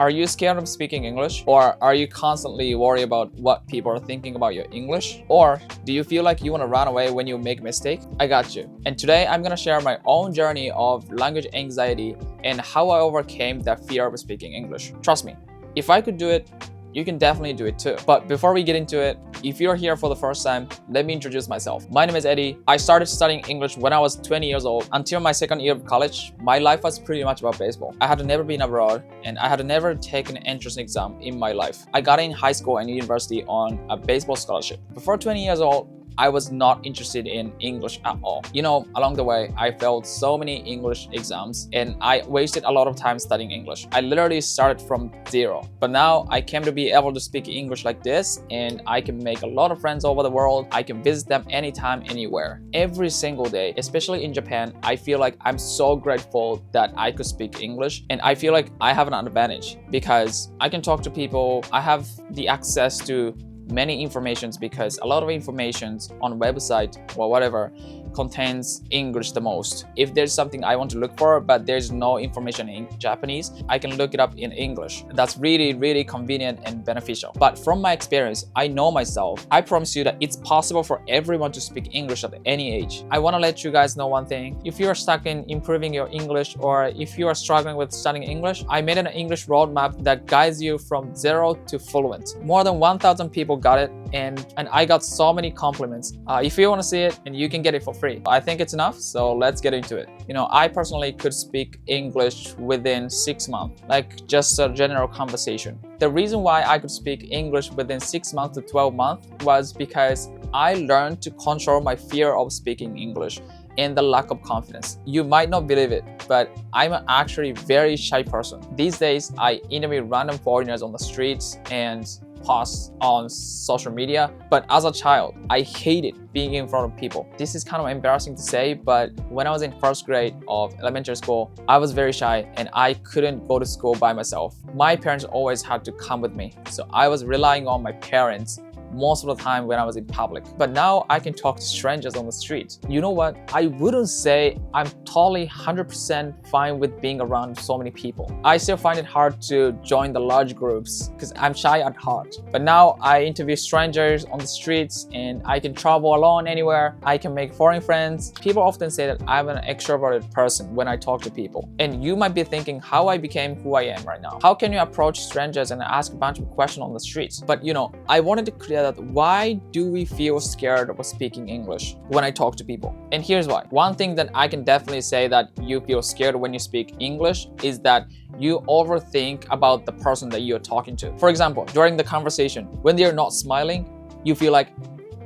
Are you scared of speaking English? Or are you constantly worried about what people are thinking about your English? Or do you feel like you want to run away when you make a mistake? I got you. And today I'm going to share my own journey of language anxiety and how I overcame that fear of speaking English. Trust me, if I could do it, you can definitely do it too. But before we get into it, if you're here for the first time, let me introduce myself. My name is Eddie. I started studying English when I was 20 years old. Until my second year of college, my life was pretty much about baseball. I had never been abroad and I had never taken an entrance exam in my life. I got in high school and university on a baseball scholarship. Before 20 years old, I was not interested in English at all. You know, along the way, I failed so many English exams and I wasted a lot of time studying English. I literally started from zero. But now I came to be able to speak English like this and I can make a lot of friends over the world. I can visit them anytime, anywhere. Every single day, especially in Japan, I feel like I'm so grateful that I could speak English and I feel like I have an advantage because I can talk to people. I have the access to many informations because a lot of informations on website or whatever contains English the most. If there's something I want to look for but there's no information in Japanese, I can look it up in English. That's really convenient and beneficial. But from my experience, I know myself. I promise you that it's possible for everyone to speak English at any age. I want to let you guys know one thing. If you are stuck in improving your English or if you are struggling with studying English, I made an English roadmap that guides you from zero to fluent. More than 1,000 people got it and I got so many compliments. If you want to see it, and you can get it for free. I think it's enough, so let's get into it. You know, I personally could speak English within 6 months, like just a general conversation. The reason why I could speak English within 6 months to 12 months was because I learned to control my fear of speaking English and the lack of confidence. You might not believe it, but I'm actually a very shy person. These days, I interview random foreigners on the streets and post on social media. But as a child, I hated being in front of people. This is kind of embarrassing to say, but when I was in first grade of elementary school, I was very shy and I couldn't go to school by myself. My parents always had to come with me. So I was relying on my parents most of the time when I was in public. But now I can talk to strangers on the street. You know what? I wouldn't say I'm totally 100% fine with being around so many people. I still find it hard to join the large groups because I'm shy at heart. But now I interview strangers on the streets and I can travel alone anywhere. I can make foreign friends. People often say that I'm an extroverted person when I talk to people. And you might be thinking how I became who I am right now. How can you approach strangers and ask a bunch of questions on the streets? But you know, I wanted to clear that why do we feel scared of speaking English when I talk to people? And here's why. One thing that I can definitely say that you feel scared when you speak English is that you overthink about the person that you're talking to. For example, during the conversation, when they're not smiling, you feel like,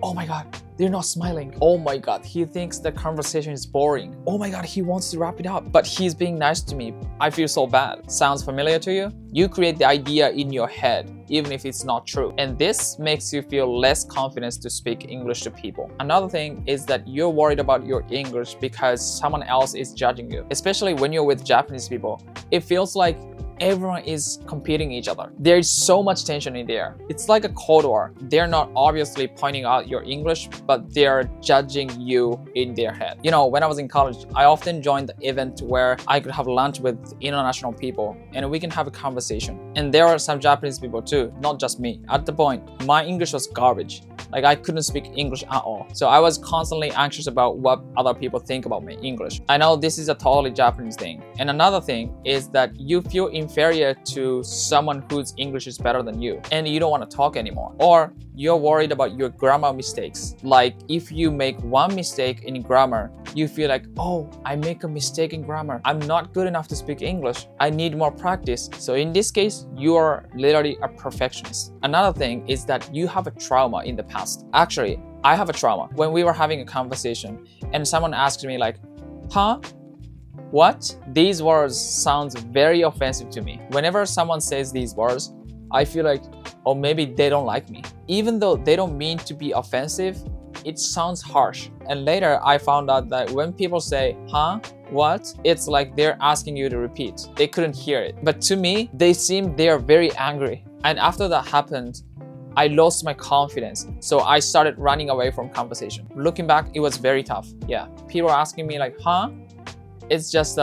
oh my God, they're not smiling. Oh my God, he thinks the conversation is boring. Oh my God, he wants to wrap it up, but he's being nice to me. I feel so bad. Sounds familiar to you? You create the idea in your head, even if it's not true. And this makes you feel less confidence to speak English to people. Another thing is that you're worried about your English because someone else is judging you. Especially when you're with Japanese people, it feels like everyone is competing each other. There is so much tension in there. It's like a cold war. They're not obviously pointing out your English, but they're judging you in their head. You know, when I was in college, I often joined the event where I could have lunch with international people and we can have a conversation. And there are some Japanese people too, not just me. At the point, my English was garbage. Like I couldn't speak English at all. So I was constantly anxious about what other people think about my English. I know this is a totally Japanese thing. And another thing is that you feel inferior to someone whose English is better than you and you don't want to talk anymore. Or you're worried about your grammar mistakes. Like if you make one mistake in grammar, you feel like, oh, I make a mistake in grammar. I'm not good enough to speak English. I need more practice. So in this case, you are literally a perfectionist. Another thing is that you have a trauma in the past. Actually, I have a trauma. When we were having a conversation and someone asked me like, huh? What? These words sounds very offensive to me. Whenever someone says these words, I feel like, oh, maybe they don't like me. Even though they don't mean to be offensive, it sounds harsh. And later I found out that when people say, huh? What? It's like they're asking you to repeat. They couldn't hear it. But to me, they seem they are very angry. And after that happened, I lost my confidence. So I started running away from conversation. Looking back, it was very tough. Yeah. People were asking me like, huh? It's just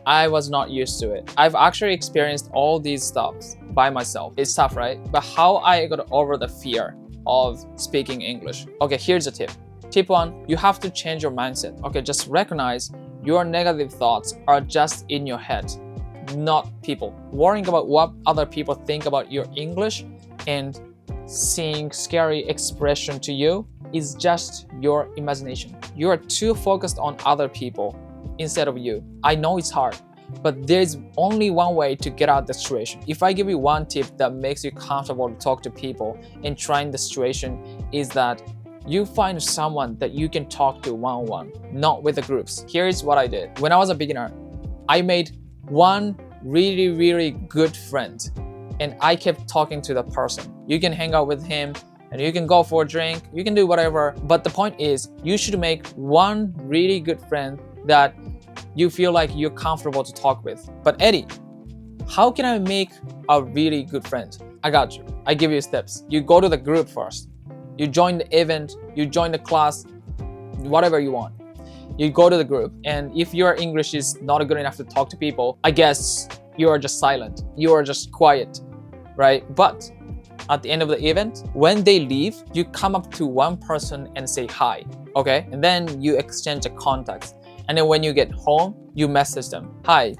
I was not used to it. I've actually experienced all these stuff by myself. It's tough, right? But how I got over the fear of speaking English? Okay, here's a tip. Tip 1, you have to change your mindset. Okay, just recognize your negative thoughts are just in your head, not people. Worrying about what other people think about your English and seeing scary expression to you is just your imagination. You are too focused on other people instead of you. I know it's hard, but there's only one way to get out of the situation. If I give you one tip that makes you comfortable to talk to people and trying the situation is that you find someone that you can talk to one-on-one, not with the groups. Here's what I did. When I was a beginner, I made one really good friend and I kept talking to the person. You can hang out with him and you can go for a drink, you can do whatever. But the point is, you should make one really good friend that you feel like you're comfortable to talk with. But Eddie, how can I make a really good friend? I got you. I give you steps. You go to the group first. You join the event, you join the class, whatever you want. You go to the group, and if your English is not good enough to talk to people, I guess you are just silent. You are just quiet, right? But at the end of the event, when they leave, you come up to one person and say hi, okay? And then you exchange the contacts. And then when you get home, you message them. Hi,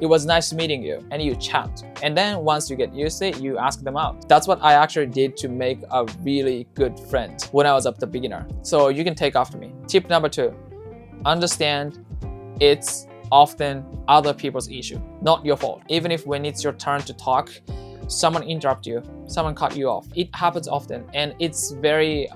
it was nice meeting you, and you chat. And then once you get used to it, you ask them out. That's what I actually did to make a really good friend when I was the beginner. So you can take after me. Tip number 2, understand it's often other people's issue, not your fault. Even if when it's your turn to talk, someone interrupt you, someone cut you off. It happens often, and it's very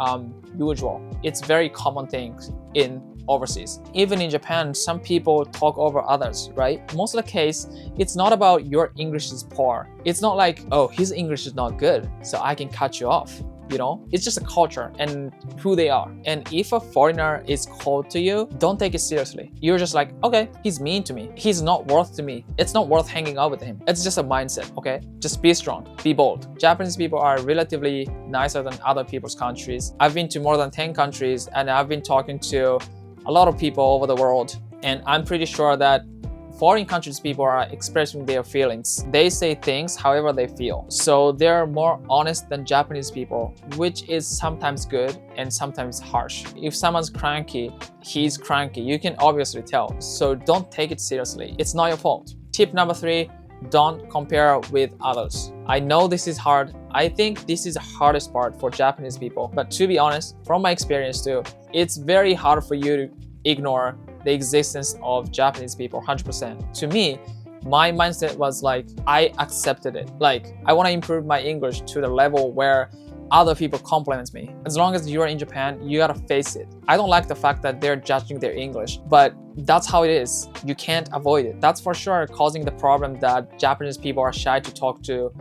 usual. It's very common thing in overseas. Even in Japan, some people talk over others, right? Most of the case, it's not about your English is poor. It's not like, oh, his English is not good, so I can cut you off. You know, it's just a culture and who they are. And if a foreigner is cold to you, don't take it seriously. You're just like, okay, he's mean to me. He's not worth to me. It's not worth hanging out with him. It's just a mindset, okay? Just be strong, be bold. Japanese people are relatively nicer than other people's countries. I've been to more than 10 countries and I've been talking to a lot of people over the world. And I'm pretty sure that foreign countries people are expressing their feelings. They say things however they feel. So they're more honest than Japanese people, which is sometimes good and sometimes harsh. If someone's cranky, he's cranky. You can obviously tell. So don't take it seriously. It's not your fault. Tip number 3, don't compare with others. I know this is hard. I think this is the hardest part for Japanese people. But to be honest, from my experience too, it's very hard for you to ignore the existence of Japanese people 100%. To me, my mindset was like, I accepted it. Like, I want to improve my English to the level where other people compliment me. As long as you're in Japan, you gotta face it. I don't like the fact that they're judging their English, but that's how it is. You can't avoid it. That's for sure causing the problem that Japanese people are shy to talk to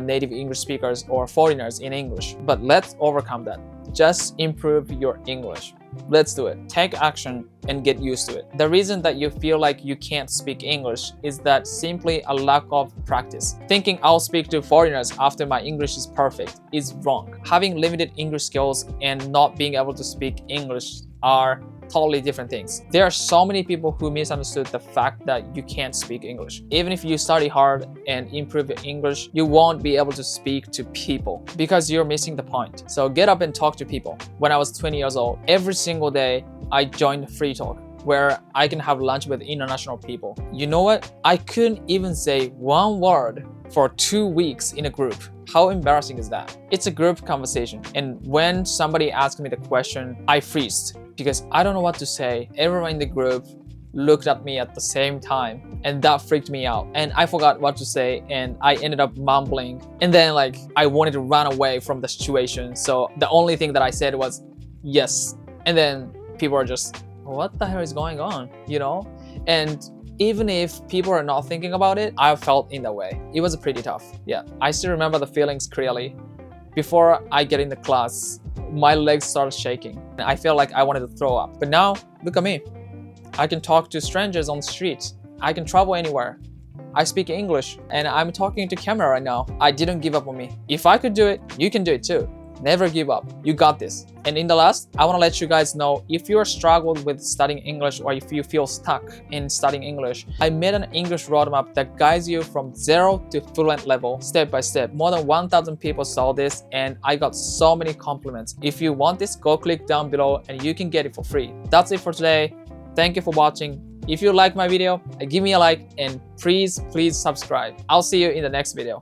native English speakers or foreigners in English. But let's overcome that. Just improve your English. Let's do it. Take action and get used to it. The reason that you feel like you can't speak English is that simply a lack of practice. Thinking I'll speak to foreigners after my English is perfect is wrong. Having limited English skills and not being able to speak English are totally different things. There are so many people who misunderstood the fact that you can't speak English. Even if you study hard and improve your English, you won't be able to speak to people because you're missing the point. So get up and talk to people. When I was 20 years old, every single day I joined Free Talk, where I can have lunch with international people. You know what? I couldn't even say one word for 2 weeks in a group. How embarrassing is that? It's a group conversation. And when somebody asked me the question, I freezed because I don't know what to say. Everyone in the group looked at me at the same time and that freaked me out. And I forgot what to say and I ended up mumbling. And then I wanted to run away from the situation. So the only thing that I said was, yes. And then people are just, what the hell is going on? You know? And even if people are not thinking about it, I felt in that way. It was pretty tough. Yeah, I still remember the feelings clearly. Before I get in the class, my legs started shaking. I felt like I wanted to throw up. But now, look at me. I can talk to strangers on the streets. I can travel anywhere. I speak English and I'm talking to camera right now. I didn't give up on me. If I could do it, you can do it too. Never give up. You got this. And in the last, I want to let you guys know if you're struggled with studying English or if you feel stuck in studying English, I made an English roadmap that guides you from 0 to fluent level step by step. More than 1,000 people saw this and I got so many compliments. If you want this, go click down below and you can get it for free. That's it for today. Thank you for watching. If you like my video, give me a like and please subscribe. I'll see you in the next video.